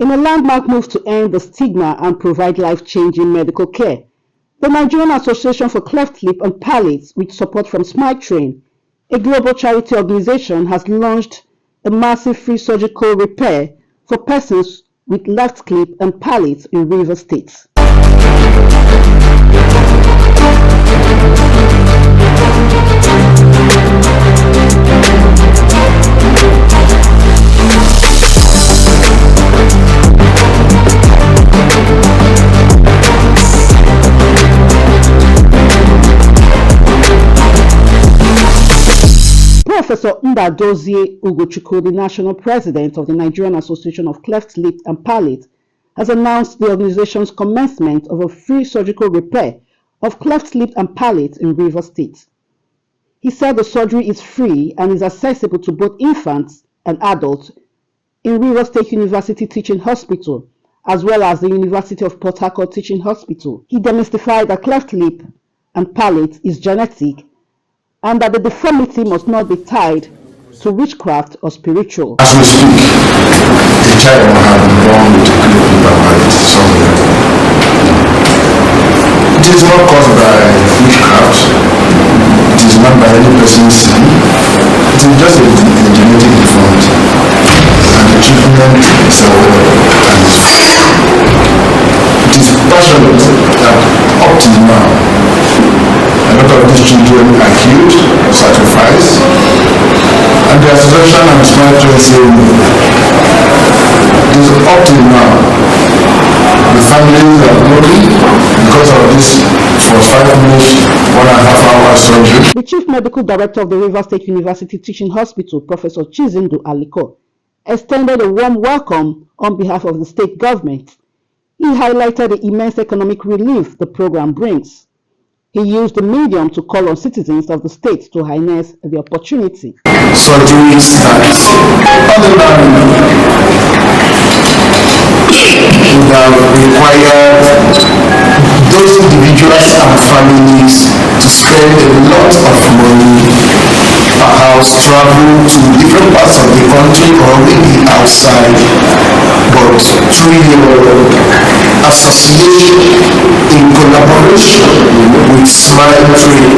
In a landmark move to end the stigma and provide life-changing medical care, the Nigerian Association for Cleft Lip and Palate, with support from Smile Train, a global charity organization, has launched a massive free surgical repair for persons with cleft lip and palate in Rivers State. Professor Mbadozie Ugochukwu, the national president of the Nigerian Association of Cleft Lip and Palate, has announced the organization's commencement of a free surgical repair of cleft lip and palate in Rivers State. He said the surgery is free and is accessible to both infants and adults in Rivers State University Teaching Hospital, as well as the University of Port Harcourt Teaching Hospital. He demystified that cleft lip and palate is genetic and that the deformity must not be tied to witchcraft or spiritual. As we speak, the child will have been born with a cleft lip and palate somewhere. It is not caused by witchcraft. It is not by any person's sin. It is just a genetic deformity. And the treatment is it is passionate that up to now, a lot of these children are killed, sacrificed, and the association and Smile Train saying this up till now, the families are broken because of this for 5 minutes, 1.5 hour surgery. The Chief Medical Director of the Rivers State University Teaching Hospital, Professor Chizindu Aliko, extended a warm welcome on behalf of the state government. He highlighted the immense economic relief the program brings. He used the medium to call on citizens of the state to harness the opportunity. Surgeries that ordinarily would have required those individuals and families to spend a lot of money, perhaps travel to different parts of the country or maybe outside, but through your association in collaboration with Smile Train,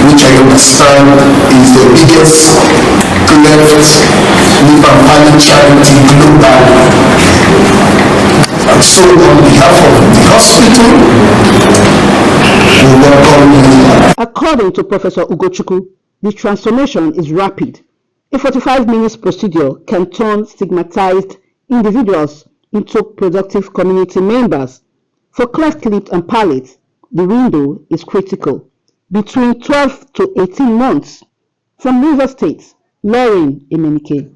which I understand is the biggest cleft lip and palate charity globally. And so on behalf of the hospital, we welcome you. According to Professor Ugochukwu, the transformation is rapid. A 45-minute procedure can turn stigmatized individuals into productive community members. For cleft lip and palate, the window is critical, between 12 to 18 months. From Rivers State, Lauren Emenike.